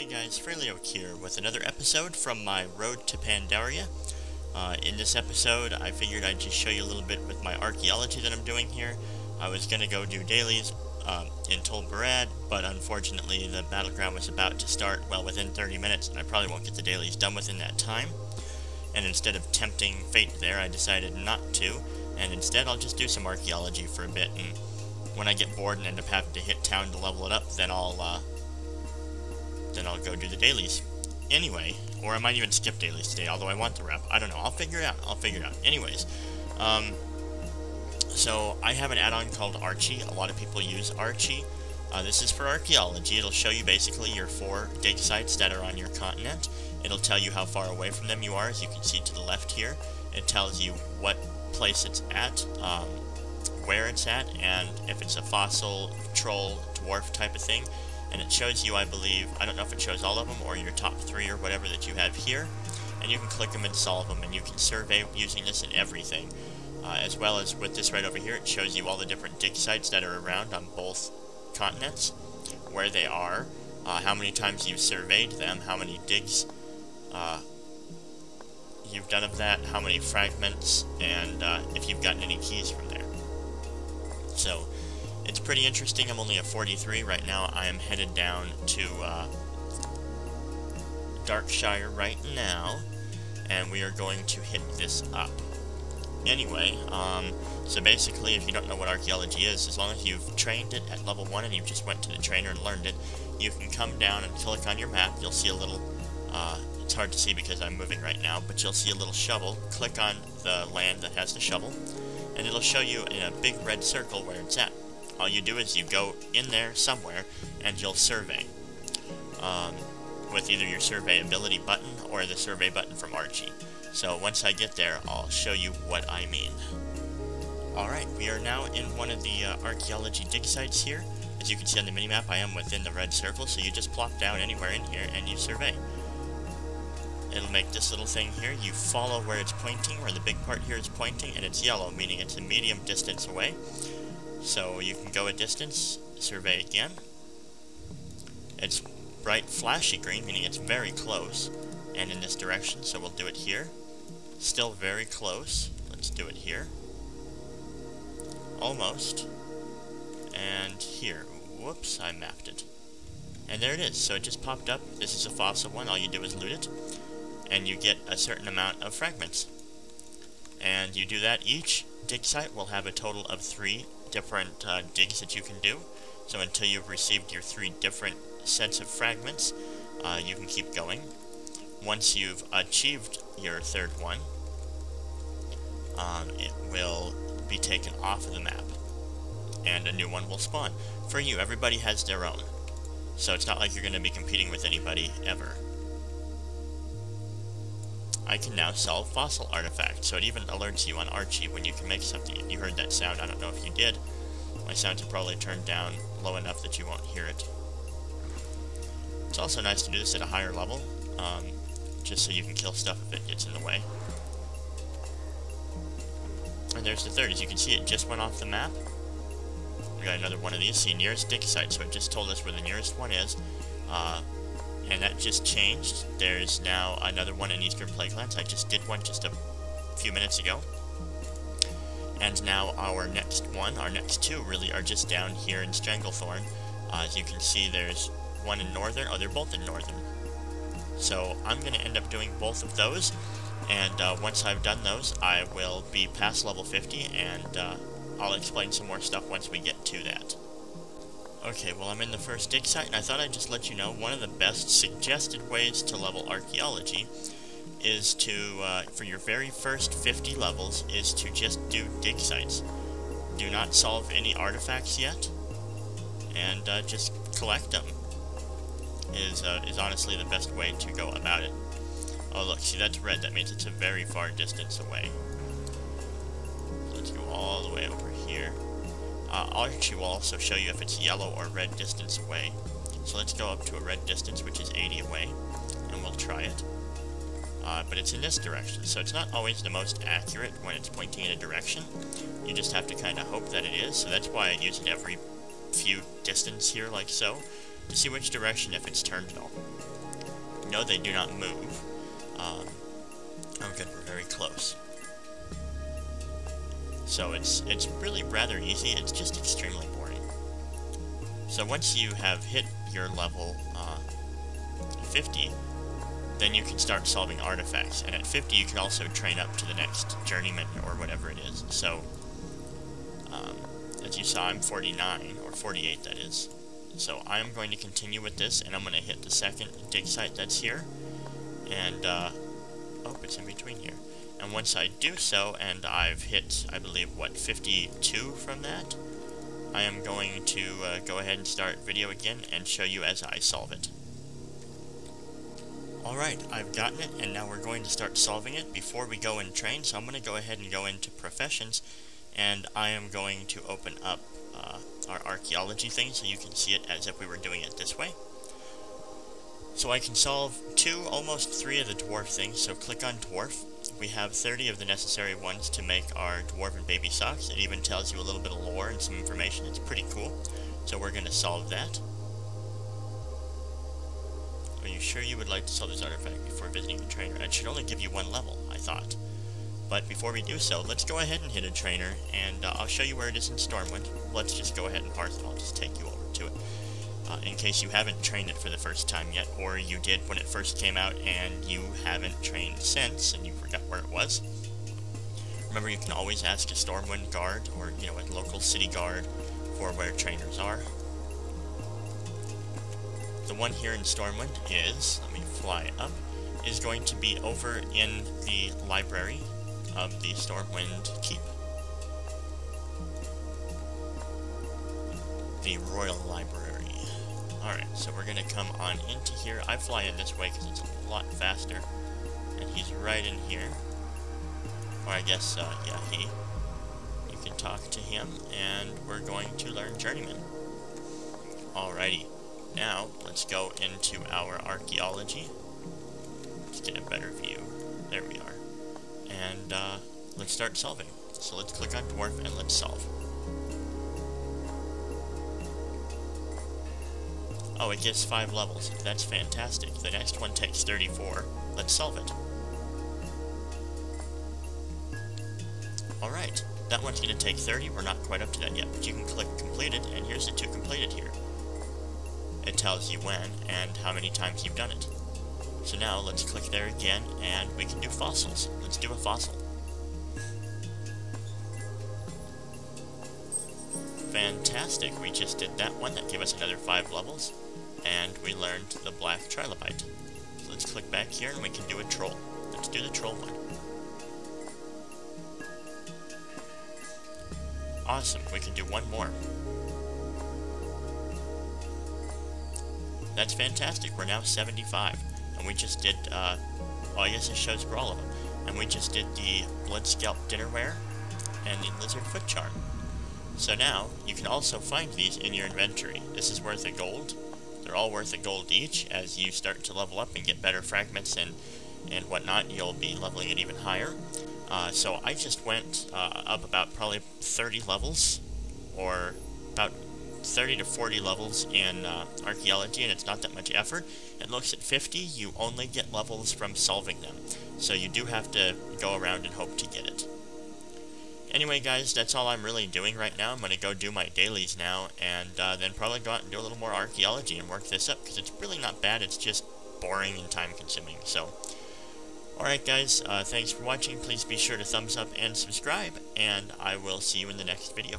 Hey guys, Fhraelaok here with another episode from my road to Pandaria. In this episode, I figured I'd just show you a little bit with my archaeology that I'm doing here. I was gonna go do dailies in Tol Barad, but unfortunately the battleground was about to start, well, within 30 minutes, and I probably won't get the dailies done within that time. And instead of tempting fate there, I decided not to, and instead I'll just do some archaeology for a bit, and when I get bored and end up having to hit town to level it up, then I'll go do the dailies. Anyway, or I might even skip dailies today, although I want the rep. I don't know, I'll figure it out. Anyways, so I have an add-on called Archie. A lot of people use Archie. This is for archaeology. It'll show you basically your 4 dig sites that are on your continent. It'll tell you how far away from them you are, as you can see to the left here. It tells you what place it's at, where it's at, and if it's a fossil, troll, dwarf type of thing. And it shows you, I believe, I don't know if it shows all of them or your top 3 or whatever that you have here. And you can click them and solve them, and you can survey using this in everything. As well as with this right over here, it shows you all the different dig sites that are around on both continents, where they are, how many times you've surveyed them, how many digs you've done of that, how many fragments, and if you've gotten any keys from there. So, it's pretty interesting. I'm only at 43 right now. I am headed down to Darkshire right now, and we are going to hit this up. Anyway, so basically, if you don't know what archaeology is, as long as you've trained it at level 1 and you just went to the trainer and learned it, you can come down and click on your map. You'll see a little, it's hard to see because I'm moving right now, but you'll see a little shovel. Click on the land that has the shovel, and it'll show you in a big red circle where it's at. All you do is you go in there somewhere, and you'll survey, with either your survey ability button or the survey button from Archie. So once I get there, I'll show you what I mean. Alright, we are now in one of the archaeology dig sites here. As you can see on the minimap, I am within the red circle, so you just plop down anywhere in here and you survey. It'll make this little thing here. You follow where it's pointing, where the big part here is pointing, and it's yellow, meaning it's a medium distance away. So you can go a distance, survey again. It's bright flashy green, meaning it's very close, and in this direction, so we'll do it here. Still very close. Let's do it here. Almost. And here. Whoops, I mapped it. And there it is. So it just popped up. This is a fossil one. All you do is loot it, and you get a certain amount of fragments. And you do that. Each dig site will have a total of 3 different digs that you can do. So until you've received your 3 different sets of fragments, you can keep going. Once you've achieved your 3rd one, it will be taken off of the map, and a new one will spawn. For you, everybody has their own, so it's not like you're going to be competing with anybody ever. I can now solve fossil artifacts, so it even alerts you on Archie when you can make something. You heard that sound, I don't know if you did. My sounds are probably turned down low enough that you won't hear it. It's also nice to do this at a higher level, just so you can kill stuff if it gets in the way. And there's the 3rd. As you can see, it just went off the map. We got another one of these. See, nearest dig site, so it just told us where the nearest one is. And that just changed. There's now another one in Eastern Plaguelands. I just did one just a few minutes ago. And now our next one, our next 2 really are just down here in Stranglethorn. As you can see, there's one in Northern. Oh, they're both in Northern. So I'm going to end up doing both of those. And once I've done those, I will be past level 50, and I'll explain some more stuff once we get to that. Okay, well, I'm in the first dig site, and I thought I'd just let you know one of the best suggested ways to level archaeology is to, for your very first 50 levels, is to just do dig sites. Do not solve any artifacts yet, and just collect them is honestly the best way to go about it. Oh, look, see, that's red. That means it's a very far distance away. So let's go all the way over here. Archie will also show you if it's yellow or red distance away. So let's go up to a red distance, which is 80 away, and we'll try it. But it's in this direction, so it's not always the most accurate when it's pointing in a direction. You just have to kind of hope that it is, so that's why I use it every few distance here, like so, to see which direction if it's turned at all. No, they do not move. Oh good, we're very close. So it's really rather easy, it's just extremely boring. So once you have hit your level 50, then you can start solving artifacts, and at 50 you can also train up to the next journeyman or whatever it is. So as you saw, I'm 49, or 48 that is. So I'm going to continue with this, and I'm going to hit the second dig site that's here, and oh, it's in between here. And once I do so, and I've hit, I believe, what, 52 from that, I am going to go ahead and start video again and show you as I solve it. Alright, I've gotten it, and now we're going to start solving it before we go and train, so I'm going to go ahead and go into professions, and I am going to open up our archaeology thing so you can see it as if we were doing it this way. So I can solve almost 3 of the dwarf things, so click on dwarf. We have 30 of the necessary ones to make our dwarven baby socks. It even tells you a little bit of lore and some information. It's pretty cool. So we're going to solve that. Are you sure you would like to solve this artifact before visiting a trainer? It should only give you 1 level, I thought. But before we do so, let's go ahead and hit a trainer, and I'll show you where it is in Stormwind. Let's just go ahead and parse it. I'll just take you over to it. In case you haven't trained it for the first time yet, or you did when it first came out and you haven't trained since and you forgot where it was. Remember, you can always ask a Stormwind guard or, you know, a local city guard for where trainers are. The one here in Stormwind is, let me fly up, is going to be over in the library of the Stormwind Keep. The Royal Library. Alright, so we're going to come on into here. I fly in this way because it's a lot faster. And he's right in here. Or I guess, yeah, he. You can talk to him, and we're going to learn Journeyman. Alrighty. Now, let's go into our archaeology. Let's get a better view. There we are. And, let's start solving. So let's click on Dwarf and let's solve. Oh, it gives 5 levels. That's fantastic. The next one takes 34. Let's solve it. Alright, that one's going to take 30. We're not quite up to that yet, but you can click completed, and here's the 2 completed here. It tells you when and how many times you've done it. So now let's click there again, and we can do fossils. Let's do a fossil. Fantastic, we just did that one. That gave us another 5 levels. And we learned the black trilobite. So let's click back here and we can do a troll. Let's do the troll one. Awesome, we can do one more. That's fantastic, we're now 75. And we just did, well, I guess it shows for all of them. And we just did the blood scalp dinnerware and the lizard foot charm. So now, you can also find these in your inventory. This is worth a gold. They're all worth a gold each. As you start to level up and get better fragments and whatnot, you'll be leveling it even higher. So I just went up about probably 30 levels, or about 30 to 40 levels in archaeology, and it's not that much effort. It looks at 50, you only get levels from solving them. So you do have to go around and hope to get it. Anyway, guys, that's all I'm really doing right now. I'm going to go do my dailies now, and then probably go out and do a little more archaeology and work this up, because it's really not bad, it's just boring and time-consuming. So, alright guys, thanks for watching. Please be sure to thumbs up and subscribe, and I will see you in the next video.